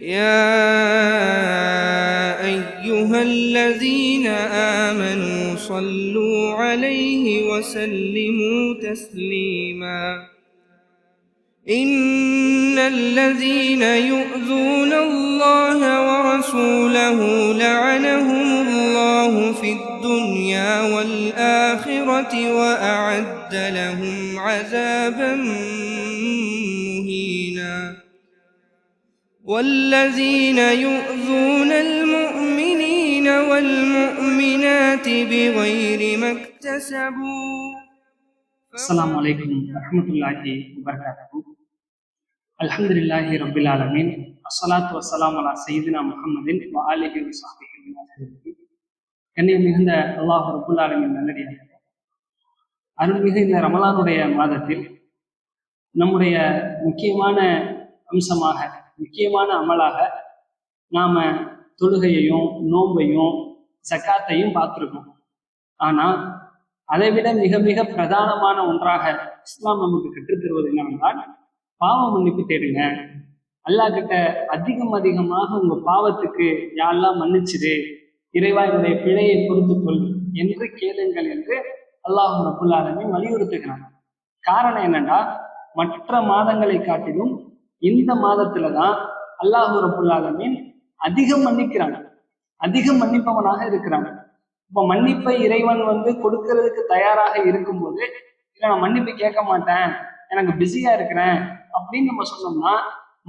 يا أيها الذين آمنوا صلوا عليه وسلموا تسليما إن الذين يؤذون الله ورسوله لعنهم الله في الدنيا والآخرة وأعد لهم عذابا مهينا والذين يؤذون المؤمنين والمؤمنات بغير ما اكتسبوا. السلام عليكم ورحمة الله وبركاته. الحمد لله رب العالمين. الصلاة والسلام على سيدنا محمد وآله وصحبه أجمعين. கண்ணியம் மிகுந்த அல்லாஹ் ரப்புல் ஆலமீன் நல்லடியார்களே, அருள்மிகு இந்த ரமலானுடைய மாதத்தில் நம்முடைய முக்கியமான அம்சமாக, முக்கியமான அமலாக நாம தொழுகையையும் நோன்பையும் ஜக்காத்தையும் பார்த்துருக்கோம். ஆனா அதை விட மிக மிக பிரதானமான ஒன்றாக இஸ்லாம் நமக்கு கற்றுத்தருவது என்னவென்றால், பாவ மன்னிப்பு தேடுங்க. அல்லாஹ் கிட்ட அதிகமாக உங்க பாவத்துக்கு யாரெல்லாம் மன்னிச்சிடு, இறைவா என்னுடைய பிழையை பொறுத்து கொள் என்று கேளுங்கள் என்று அல்லாஹ் ரப்புல் ஆலமீன் வலியுறுத்துகிறாங்க. காரணம் என்னன்னா, மற்ற மாதங்களை காட்டிலும் இந்த மாதத்துலதான் அல்லாஹ் ரப்புல் ஆலமீன் அதிகம் மன்னிக்கிறாங்க, அதிகம் மன்னிப்பவனாக இருக்கிறாங்க. இப்ப மன்னிப்பை இறைவன் கொடுக்கறதுக்கு தயாராக இருக்கும்போது, இல்ல நான் மன்னிப்பு கேட்க மாட்டேன், எனக்கு பிஸியா இருக்கிறேன் அப்படின்னு நம்ம சொன்னோம்னா,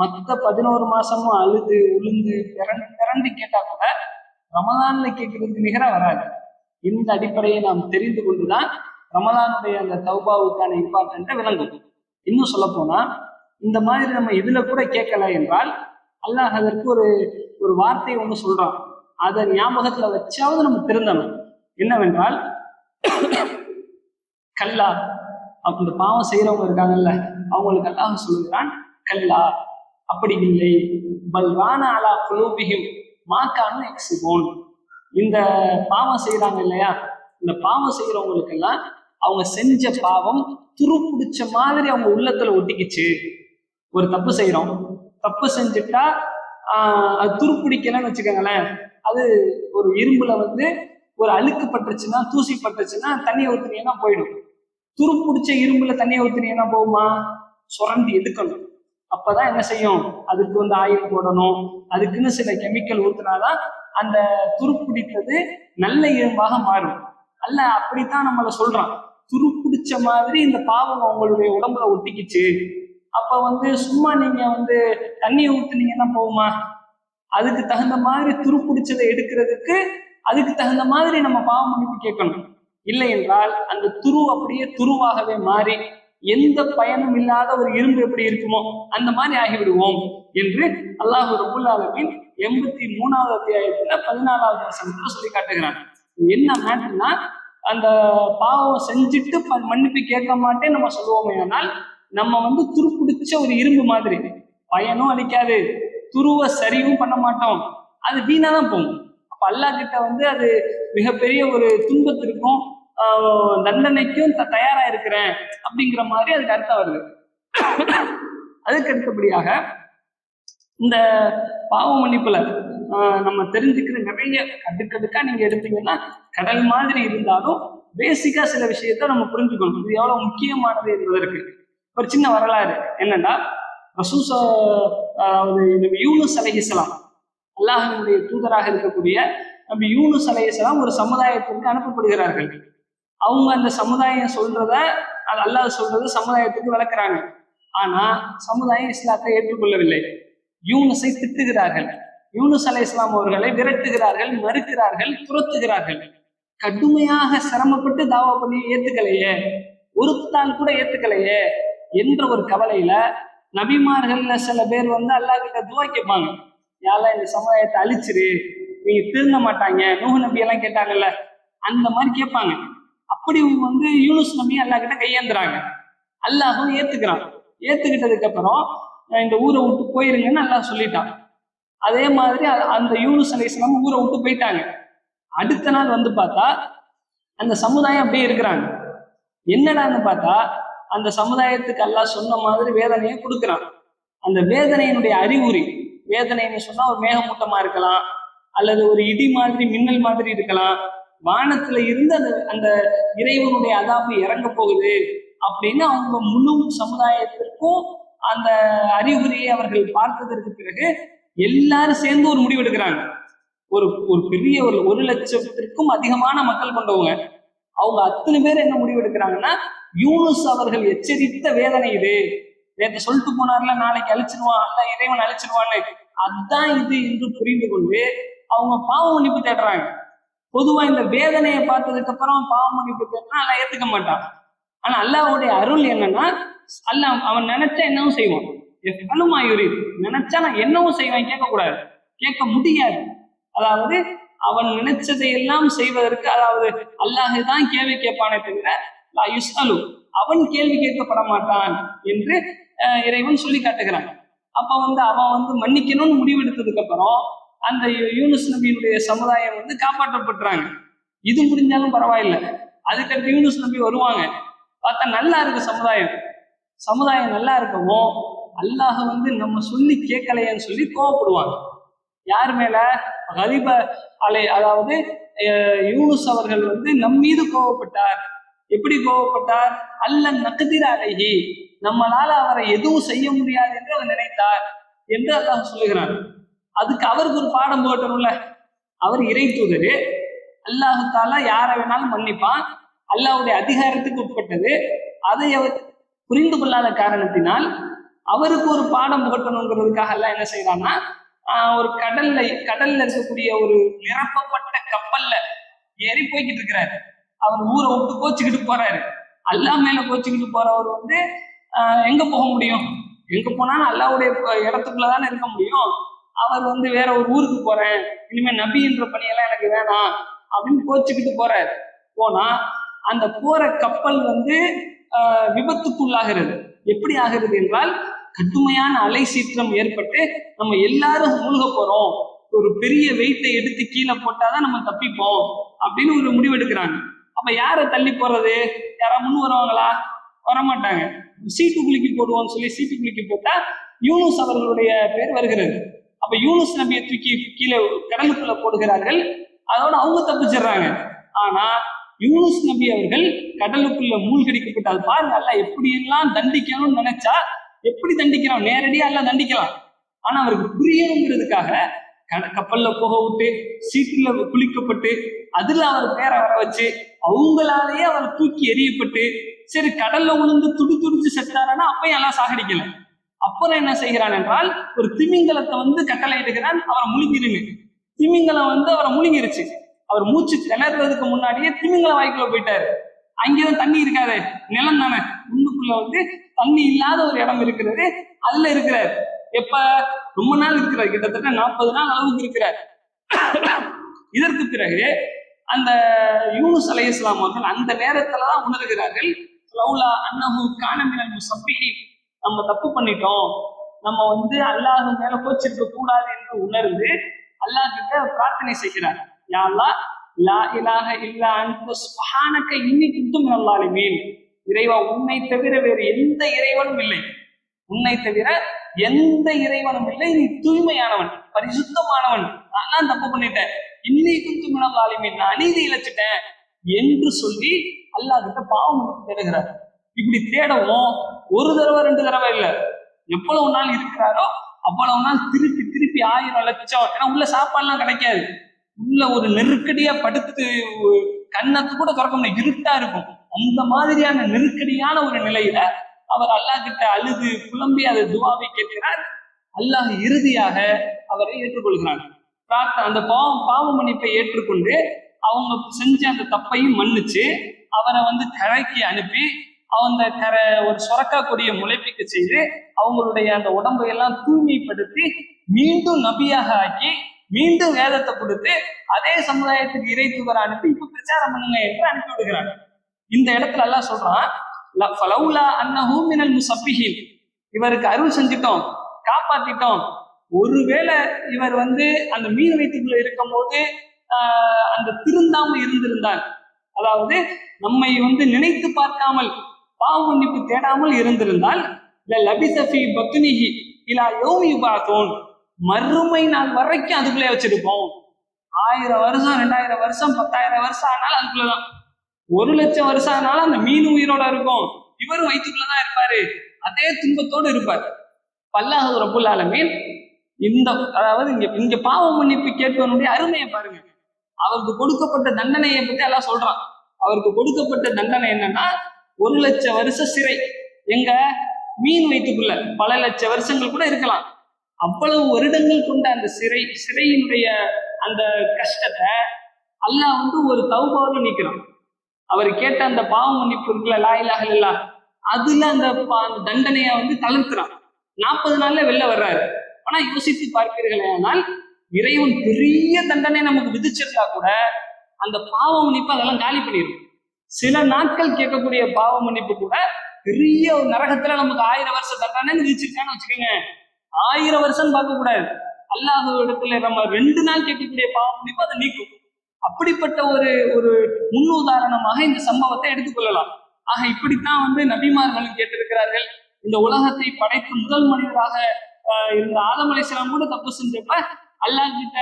மற்ற 11 மாசமும் அழுது உளுந்து பிறண்டு கேட்டா கூட ரமலான்ல கேட்கறதுக்கு நிகரா வராது. இந்த அடிப்படையை நாம் தெரிந்து கொண்டுதான் ரமலானுடைய அந்த தௌபாவுக்கான இம்பார்ட்டன்ட்டை விளங்கும். இன்னும் சொல்ல போனா, இந்த மாதிரி நம்ம இதுல கூட கேட்கல என்றால் அல்லாஹ் அதற்கு ஒரு வார்த்தை ஒண்ணு சொல்றான். அதை ஞாபகத்துல வச்சாவது நம்ம திருந்தணும். என்னவென்றால், கல்லா, இந்த பாவம் செய்யறவங்க இருக்காங்கல்ல, அவங்களுக்கு அல்லாஹ் சொல்லுகிறான், கல்லா அப்படி இல்லை, பல்வான அலா குலூபிஹிம் மாக்கானு எக்ஸிபோன். இந்த பாவம் செய்யறாங்க இல்லையா, இந்த பாவம் செய்யறவங்களுக்கெல்லாம் அவங்க செஞ்ச பாவம் துரு பிடிச்ச மாதிரி அவங்க உள்ளத்துல ஒட்டிக்கிச்சு. ஒரு தப்பு செய்யறோம், தப்பு செஞ்சுட்டா அது துரு பிடிக்கலன்னு வச்சுக்கோங்களேன். அது ஒரு இரும்புல ஒரு அழுக்கு பட்டுச்சுன்னா, தூசி பட்டுச்சுன்னா தண்ணியை ஊத்துனீங்கன்னா போயிடும். துரு பிடிச்ச இரும்புல தண்ணியை ஊத்துனீங்கன்னா போகுமா? சுரண்டி எடுக்கணும். அப்பதான் என்ன செய்யும், அதுக்கு ஆயில் போடணும், அதுக்குன்னு சில கெமிக்கல் ஊத்துனாதான் அந்த துரு பிடித்தது நல்ல இரும்பாக மாறும். அல்ல, அப்படித்தான் நம்மள சொல்றான், துரு பிடிச்ச மாதிரி இந்த பாவம் அவங்களுடைய உடம்புல ஒட்டிக்கிச்சு. அப்ப சும்மா நீங்க தண்ணியை ஊத்துனீங்கன்னா போகுமா? அதுக்கு தகுந்த மாதிரி துரு பிடிச்சதை எடுக்கிறதுக்கு அதுக்கு தகுந்த மாதிரி நம்ம பாவ மன்னிப்பு கேட்கணும். இல்லை என்றால் அந்த துரு அப்படியே துருவாகவே மாறி எந்த பயனும் இல்லாத ஒரு இரும்பு எப்படி இருக்குமோ அந்த மாதிரி ஆகிவிடுவோம் என்று அல்லாஹ் ரப்புல் ஆலமீன் 83வது அத்தியாயத்துல 14வது வசனத்துல சொல்லி காட்டுகிறான். என்ன மேட்டர்னா, அந்த பாவம் செஞ்சுட்டு மன்னிப்பு கேட்க மாட்டேன் நம்ம சொல்லுவோமே, ஆனால் நம்ம துருப்பிடிச்ச ஒரு இரும்பு மாதிரி, பயனும் அளிக்காது, துருவ சரிவும் பண்ண மாட்டோம், அது வீணாதான் போகும். அப்ப அல்லாஹ் கிட்ட அது மிகப்பெரிய ஒரு துன்பத்திற்கும் தண்டனைக்கும் தயாரா இருக்கிறேன் அப்படிங்கிற மாதிரி அதுக்கு அர்த்தம் வருது. அதுக்கு அடுத்தபடியாக இந்த பாவ மன்னிப்புல நம்ம தெரிஞ்சுக்கிற நிறைய அடுக்கடுக்கா நீங்க எடுத்தீங்கன்னா கடல் மாதிரி இருந்தாலும் பேசிக்கா சில விஷயத்த நம்ம புரிஞ்சுக்கணும். இது எவ்வளவு முக்கியமானது என்பதற்கு ஒரு சின்ன வரலாறு என்னன்னா, நபி யூனுஸ் அலைஹிஸ்ஸலாம், அல்லாஹ்வினுடைய தூதராக இருக்கக்கூடிய நபி யூனுஸ் அலைஹிஸ்ஸலாம் ஒரு சமுதாயத்திற்கு அனுப்பப்படுகிறார்கள். அவங்க அந்த சமுதாயம் சொல்றத, அல்லாஹ் சொல்றத சமுதாயத்துக்கு விளக்குறாங்க. ஆனா சமுதாயம் இஸ்லாத்தை ஏற்றுக்கொள்ளவில்லை. யூனுஸை திட்டுகிறார்கள், யூனுஸ் அலைஹிஸ்ஸலாம் அவர்களை விரட்டுகிறார்கள், மறுக்கிறார்கள், துரத்துகிறார்கள். கடுமையாக சிரமப்பட்டு தாவா பண்ணி ஏத்துக்கலையே, ஒரு நாள் கூட ஏத்துக்கலையே என்ற ஒரு கவலையில நபிமார்கள்ல சில பேர் அல்லாஹ் கிட்ட துவா கேட்பாங்க, யாரெல்லாம் இந்த சமுதாயத்தை அழிச்சிரு, நீங்க திருந்த மாட்டாங்க, நூஹ் நபி எல்லாம் கேட்டாங்கல்ல, அந்த மாதிரி கேட்பாங்க. அப்படி யூனுஸ் நபி அல்லாஹ் கிட்ட கையேந்துறாங்க. அல்லாஹும் ஏத்துக்கிறான். ஏத்துக்கிட்டதுக்கு அப்புறம் இந்த ஊரை விட்டு போயிருங்கன்னு அல்லாஹ் சொல்லிட்டான். அதே மாதிரி அந்த யூனுஸ் அலைஹிஸ்ஸலாம் ஊரை விட்டு போயிட்டாங்க. அடுத்த நாள் பார்த்தா அந்த சமுதாயம் அப்படியே இருக்கிறாங்க. என்னடான்னு பார்த்தா அந்த சமுதாயத்துக்கு அல்லாஹ் சொன்ன மாதிரி வேதனையை கொடுக்குறான். அந்த வேதனையினுடைய அறிகுறி வேதனைன்னு சொன்னா ஒரு மேகமூட்டமா இருக்கலாம், அல்லது ஒரு இடி மாதிரி மின்னல் மாதிரி இருக்கலாம். வானத்துல இருந்து அந்த அந்த இறைவனுடைய அதாபு இறங்க போகுது அப்படின்னு அவங்க முழு சமுதாயத்திற்கும் அந்த அறிகுறியை அவர்கள் பார்த்ததற்கு பிறகு எல்லாரும் சேர்ந்து ஒரு முடிவு எடுக்கிறாங்க. ஒரு ஒரு பெரிய ஒரு 1,00,000-த்திற்கும் அதிகமான மக்கள் கொண்டவங்க. அவங்க அத்தனை பேர் என்ன முடிவு எடுக்கிறாங்கன்னா, யூனுஸ் அவர்கள் எச்சரித்த வேதனை இது, நேற்று சொல்லிட்டு போனார்ல நாளைக்கு அழிச்சிருவான், அல்ல இறைவன் அழிச்சிருவான்னு, அதுதான் இது என்று புரிந்து கொண்டு அவங்க பாவ மன்னிப்பு தேடுறாங்க. பொதுவா இந்த வேதனையை பார்த்ததுக்கு அப்புறம் பாவ மன்னிப்பு தேடினா எல்லாம் ஏத்துக்க மாட்டான். ஆனா அல்லாஹ்வுடைய அருள் என்னன்னா, அல்லாஹ் அவன் நினைச்சா என்னவும் செய்வான். எஃபலுமாயுரி, நினைச்சா நான் என்னவும் செய்வேன், கேட்கக்கூடாது, கேட்க முடியாது. அதாவது அவன் நினைச்சதை எல்லாம் செய்வதற்கு, அதாவது அல்லாஹ் தான் கேள்வி கேட்பானே தவிர லா யுஸ்அலு, அவன் கேள்வி கேட்கப்பட மாட்டான் என்று இறைவன் சொல்லி காட்டுகிறான். அப்ப அவன் மன்னிக்கணும்னு முடிவெடுத்ததுக்கு அப்புறம் அந்த யூனுஸ் நபியினுடைய சமுதாயம் காப்பாற்றப்படுறாங்க. இது முடிஞ்சாலும் பரவாயில்லை, அதுக்கடுத்து யூனுஸ் நபி வருவாங்க, பார்த்தா நல்லா இருக்கு சமுதாயம் நல்லா இருக்கவும் அல்லாஹ் நம்ம சொல்லி கேட்கலையன்னு சொல்லி கோவப்படுவாங்க. யார் மேல? கலிப அலை, அதாவது யூனுஸ் அவர்கள் நம் மீது கோவப்பட்டார். எப்படி கோவப்பட்டார்? அல்ல நக்கதிர அலைஹி, நம்மளால அவரை எதுவும் செய்ய முடியாது என்று அவர் நினைத்தார் என்று அல்லாஹ் சொல்லுகிறார். அதுக்கு அவருக்கு ஒரு பாடம் போட்டணும்ல. அவர் இறை தூதரு, அல்லாஹு தாலா யாரை வேணாலும் மன்னிப்பான், அல்லாஹ்வுடைய அதிகாரத்துக்கு உட்பட்டது. அதை அவர் புரிந்து கொள்ளாத காரணத்தினால் அவருக்கு ஒரு பாடம் புகட்டணுங்கிறதுக்காக எல்லாம் என்ன செய்யறான்னா, ஒரு கடல்ல இருக்கக்கூடிய ஒரு நிரப்பப்பட்ட கப்பல்ல ஏறி போய்கிட்டு இருக்கிறாரு. அவர் ஊரை விட்டு கோச்சுக்கிட்டு போறாரு. அல்லா மேல கோச்சுக்கிட்டு போறவர் எங்க போக முடியும்? எங்க போனாலும் அல்லாஹ்வுடைய இடத்துக்குள்ளதானே இருக்க முடியும். அவர் வேற ஒரு ஊருக்கு போறேன், இனிமே நபி என்ற பணியெல்லாம் எனக்கு வேணாம் அப்படின்னு கோச்சுக்கிட்டு போறாரு. போனா அந்த போற கப்பல் விபத்துக்குள்ளாகிறது. எப்படி ஆகிறது என்றால், கடுமையான அலை சீற்றம் ஏற்பட்டு நம்ம எல்லாரும் மூழ்க போறோம், ஒரு பெரிய வெயிட்டை எடுத்து கீழே போட்டாதான் நம்ம தப்பிப்போம் அப்படின்னு ஒரு முடிவு எடுக்கிறாங்க. அப்ப யாரை தள்ளி போறது? யாராவது முன் வருவாங்களா? வரமாட்டாங்க. சீட்டு குலுக்கி போடுவோம்னு சொல்லி சீட்டு குலுக்கி போட்டா யூனுஸ் அவர்களுடைய பேர் வருகிறது. அப்ப யூனுஸ் நபியை தூக்கி கீழே கடலுக்குள்ள போடுகிறார்கள். அதோட அவங்க தப்பிச்சிடுறாங்க. ஆனா யூனுஸ் நபி அவர்கள் கடலுக்குள்ள மூழ்கடிக்கப்பட்டால் பாருங்க, அல்ல எப்படியெல்லாம் தண்டிக்கணும்னு நினைச்சா எப்படி தண்டிக்கிறான், நேரடியா எல்லாம் தண்டிக்கலாம். ஆனா அவருக்கு புரியணுங்கிறதுக்காக கப்பல்ல போக விட்டு சீட்டுல குளிக்கப்பட்டு அதுல அவர் பேரை வர வச்சு அவங்களாலேயே அவர் தூக்கி எறியப்பட்டு, சரி கடல்ல விழுந்து துடிச்சு செத்தாரானா அப்பயும் எல்லாம் சாகடிக்கல. அப்புறம் என்ன செய்கிறான் என்றால், ஒரு திமிங்கலத்தை கட்டளை எடுக்கிறான், அவரை முழுங்கிருங்க. திமிங்கலம் அவரை முழுங்கிருச்சு. அவர் மூச்சு திணறதுக்கு முன்னாடியே திமிங்கலம் வாய்க்குள்ள போயிட்டாரு. அங்கேதான் தண்ணி இருக்காது, நிலம் தானே, உள்ளுக்குள்ள தண்ணி இல்லாத ஒரு இடம் இருக்கிறது, அதுல இருக்கிறார். எப்ப? ரொம்ப நாள் இருக்கிறார், கிட்டத்தட்ட 40 நாள் அளவுக்கு இருக்கிறார். இதற்கு பிறகு அந்த யூனுஸ் அலைஹிஸ்ஸலாம் அவர்கள் அந்த நேரத்துலதான் உணர்கிறார்கள், லௌலா அன்னஹு கான மினல் முஸப்பிஹீன், நம்ம தப்பு பண்ணிட்டோம், நம்ம அல்லாஹ் மேல கோச்சிருக்க கூடாது என்று உணர்ந்து அல்லாஹ் கிட்ட பிரார்த்தனை செய்கிறார். யா அல்லாஹ், லா இலாஹ இல்லா அன்த சுப்ஹானக இன்னி குன்து மினல் ஸாலிமீன், இறைவா உன்னை தவிர வேறு எந்த இறைவனும் இல்லை, உன்னை தவிர எந்த இறைவனும் இல்லை, நீ தூய்மையானவன், பரிசுத்தமானவன், நான் தப்பு பண்ணிட்டேன், இன்னி குன்து மினல் ஸாலிமீன், நான் அநீதி இழைச்சிட்டேன் என்று சொல்லி அல்லாஹ் கிட்ட பாவம் தேடுகிறார். இப்படி தேடவும் ஒரு தடவை 2 தடவை இல்ல, எவ்வளவு நாள் இருக்கிறாரோ அவ்வளவு நாள் திருப்பி 1000 லட்சம், ஏன்னா உள்ள சாப்பாடுலாம் கிடைக்காது, உள்ள ஒரு நெருக்கடியா படுத்து கண்ணத்து கூட திறக்க முடியும், இருட்டா இருக்கும். அந்த மாதிரியான நெருக்கடியான ஒரு நிலையில அவர் அல்லாஹ் கிட்ட அழுது புலம்பி அதை துவாவை கேட்கிறார். அல்லாஹ் இறுதியாக அவரை ஏற்றுக்கொள்கிறார். அந்த பாவ மன்னிப்பை ஏற்றுக்கொண்டு அவங்க செஞ்ச அந்த தப்பையும் மன்னிச்சு அவரை கரைக்கு அனுப்பி அவங்க ஒரு சொரக்கா கொடியை முளைப்பிக்க செய்து அவங்களுடைய அந்த உடம்பை எல்லாம் தூய்மைப்படுத்தி மீண்டும் நபியாக ஆக்கி மீண்டும் வேதத்தை கொடுத்து அதே சமுதாயத்துக்கு இறை தூதரை அனுப்பி இப்ப பிரச்சாரம் பண்ணுங்க என்று அனுப்பி விடுகிறாங்க. இந்த இடத்துல எல்லாம் சொல்றான், ஃபலௌலா அன்னஹு மினல் முஸப்பிஹீன், இவருக்கு அருள் செஞ்சிட்டோம், காப்பாத்திட்டோம், ஒருவேளை இவர் அந்த மீன் வயிற்றுக்குள்ள இருக்கும் போது அந்த திருந்தாம இருந்திருந்தார், அதாவது நம்மை நினைத்து பார்க்காமல் பாவ மன்னிப்பு தேடாமல் இருந்திருந்தால் லபிஸ ஃபீ பத்னிஹி இலா யௌமி யுபஅஸூன், மறுமை நாள் வரைக்கும் அதுக்குள்ளே வச்சிருப்போம். 1000 வருஷம், 2000 வருஷம், 10,000 வருஷம் ஆனாலும் அதுக்குள்ளதான். 1,00,000 வருஷம் ஆனாலும் அந்த மீன் உயிரோட இருக்கும், இவரும் வயிற்றுக்குள்ளதான் இருப்பாரு, அதே துன்பத்தோடு இருப்பார். அல்லாஹ் ரப்புல் ஆலமீன் இந்த அதாவது இங்க பாவ மன்னிப்பு கேட்பவனுடைய அருமையை பாருங்க. அவருக்கு கொடுக்கப்பட்ட தண்டனையை பத்தி எல்லாம் சொல்றான். அவருக்கு கொடுக்கப்பட்ட தண்டனை என்னன்னா 1,00,000 வருஷ சிறை. எங்க மீன் வயிற்றுக்குள்ள பல லட்ச வருஷங்கள் கூட இருக்கலாம். அவ்வளவு வருடங்கள் கொண்ட அந்த சிறையினுடைய அந்த கஷ்டத்தை அல்லாஹ் ஒரு தௌபாவில் நீக்கிறான். அவர் கேட்ட அந்த பாவ மன்னிப்பு இருக்குல்ல, லா இலாஹ இல்லல்லாஹ், அதுல அந்த தண்டனையை தளர்த்துறான். 40 நாள்ல வெளில வர்றாரு. ஆனா யோசித்து பார்ப்பீர்களே, ஆனால் இறைவன் பெரிய தண்டனை நமக்கு விதிச்சிருந்தா கூட அந்த பாவ மன்னிப்பு அதெல்லாம் காலி பண்ணிடும். சில நாட்கள் கேட்கக்கூடிய பாவ மன்னிப்பு கூட பெரிய ஒரு நரகத்துல நமக்கு 1000 வருஷம் தண்டனை விதிச்சிருக்கான்னு வச்சுக்கோங்க. 1000 வருஷம் பார்க்க கூடாது. அல்லாஹ் இடத்துல நம்ம 2 நாள் கேட்கக்கூடிய பாவ மன்னிப்பு அதை நீக்கும். அப்படிப்பட்ட ஒரு முன்னுதாரணமாக இந்த சம்பவத்தை எடுத்துக்கொள்ளலாம். ஆக இப்படித்தான் நபிமார்கள் கேட்டிருக்கிறார்கள். இந்த உலகத்தை படைத்து முதல் மனிதராக இருந்த ஆதம் அலைஹிஸ்ஸலாம் கூட தப்பு செஞ்சப்ப அல்லாஹ் கிட்ட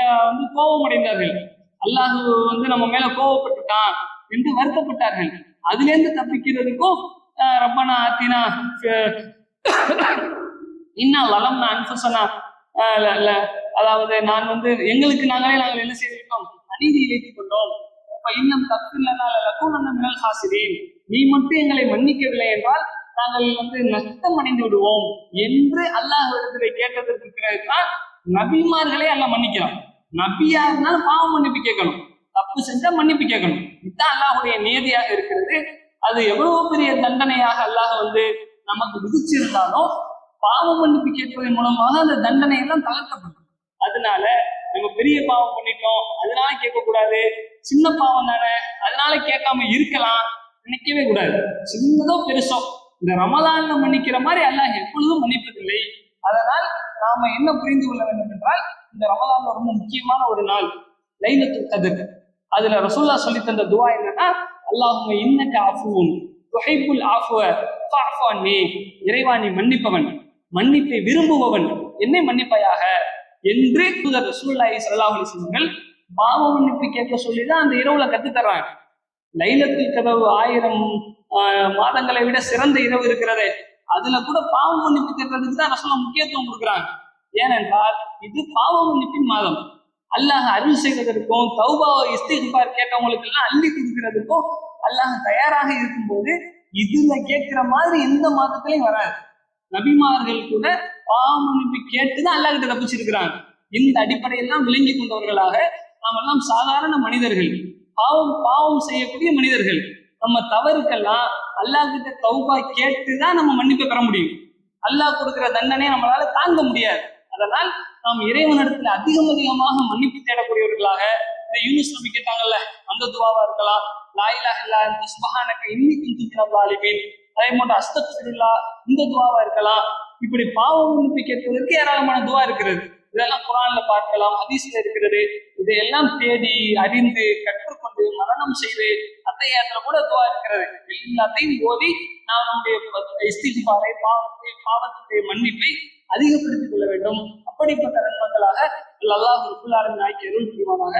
கோபம் அடைந்தார்கள். அல்லாஹ் நம்ம மேல கோபப்பட்டுட்டான் என்று வருத்தப்பட்டார்கள். அதுல இருந்து தப்பிக்கிறதுக்கும் ரப்பனா ஆத்தினா இன்னா வளம்னா அன்புசனா, அதாவது நான் எங்களுக்கு நாங்கள் என்ன செய்திருக்கோம், அநீதி இழைத்துக் கொண்டோம். இன்னும் தப்பில்லைனால் ஹாசிரீன், நீ மட்டும் எங்களை மன்னிக்கவில்லை என்றால் நாங்கள் நஷ்டம் அடைந்து விடுவோம் என்று அல்லாஹ் இடத்துல கேட்டதற்கு பிறகுதான் நபிமார்களே அல்லாஹ் மன்னிக்கலாம். நபியா இருந்தாலும் பாவம் மன்னிப்பு கேட்கணும், தப்பு செஞ்சா மன்னிப்பு கேட்கணும். இதுதான் அல்லாஹுடைய நியதியாக இருக்கிறது. அது எவ்வளவு பெரிய தண்டனையாக அல்லாஹ் நமக்கு விதிச்சிருந்தாலும் பாவ மன்னிப்பு கேட்பதன் மூலமாக அந்த தண்டனையெல்லாம் தளர்த்தப்படும். அதனால நம்ம பெரிய பாவம் பண்ணிட்டோம் அதனால கேட்கக்கூடாது, சின்ன பாவம் தானே அதனால கேட்காம இருக்கலாம் நினைக்கவே கூடாது. சின்னதோ பெருசோ இந்த ரமலான்ல மன்னிக்கிற மாதிரி அல்லாஹ் எப்பொழுதும் மன்னிப்பதில்லை. அதனால் நாம என்ன புரிந்து கொள்ள வேண்டும் என்றால், இந்த ரமலான்ல ரொம்ப முக்கியமான ஒரு நாள் லைலத்துல் கத்ர். அதுல ரசூலுல்லாஹ் சொல்லி தந்த துஆ என்னன்னா, அல்லாஹும்ம இன்னக அஃபூன் துஹிப்புல் அஃவ ஃபஅஃபு அன்னி, இறைவா நீ மன்னிப்பவன், மன்னிப்பை விரும்புபவன், என்னை மன்னிப்பாயாக என்று ரசூலுல்லாஹி ஸல்லல்லாஹு அலைஹி வஸல்லம் பாவ மன்னிப்பு கேட்க சொல்லிதான் அந்த இரவுல கத்து தர்றாங்க. லைலத்துல் கத்ர் 1000 மாதங்களை விட சிறந்த இரவு இருக்கிறதே, அதுல கூட பாவ மன்னிப்பு கேட்கறதுக்கு தான் ரசூலுல்லாஹ் முக்கியத்துவம் கொடுக்குறாங்க. ஏனென்றால் இது பாவ மன்னிப்பின் மாதம். அல்லாஹ் அருள் செய்வதற்கும் தௌபா இஸ்திக்பார் கேட்டவங்களுக்கு எல்லாம் அள்ளி கொடுக்கிறதுக்கும் அல்லாஹ் தயாராக இருக்கும்போது இதுல கேட்கிற மாதிரி எந்த மாதத்திலையும் வராது. நபிமார்கள் கூட பாவ மன்னிப்பு கேட்டுதான் அல்லாஹ் கிட்ட தப்பிச்சிருக்கிறாங்க. இந்த அடிப்படையெல்லாம் விளங்கி கொண்டவர்களாக நாம் எல்லாம் சாதாரண மனிதர்கள், பாவம் செய்யக்கூடிய மனிதர்கள். நம்ம தவறுக்கெல்லாம் அல்லாஹ் கிட்ட தௌபா கேட்டுதான் நம்ம மன்னிப்பை பெற முடியும். அல்லாஹ் கொடுக்கிற தண்டனையை நம்மளால தாங்க முடியாது. அதனால் நாம் இறைவனிடத்துல அதிகமாக மன்னிப்பு தேடக்கூடியவர்களாக, இந்த யூனுஸ் நபி கேட்டாங்கல்ல அந்த துவாவா இருக்கலாம், லா இலாஹ இல்லா அன்த சுப்ஹானக இன்னி குன்து மினல் ஸாலிமீன், அதே போன்ற அஸ்தக்ஃபிருல்லாஹ் இந்த துவாவா இருக்கலாம். இப்படி பாவ மன்னிப்பு கேட்பதற்கு ஏராளமான துவா இருக்கிறது. இதெல்லாம் குர்ஆன்ல பார்க்கலாம், ஹதீஸ்ல இருக்கிறது. இதையெல்லாம் தேடி அறிந்து கற்றுக்கொண்டு மரணம் செய்து அத்தையாத்துல கூட துவா இருக்கிறது. எல்லாத்தையும் ஓதி நாம் நம்முடைய இஸ்திக்பாரை, பாவத்துடைய மன்னிப்பை அதிகப்படுத்திக் கொள்ள வேண்டும். அப்படிப்பட்ட நன்மக்களாக அல்லாஹ் ரப்புல் ஆலமீன் ஆக்கி அருள் புரிவானாக.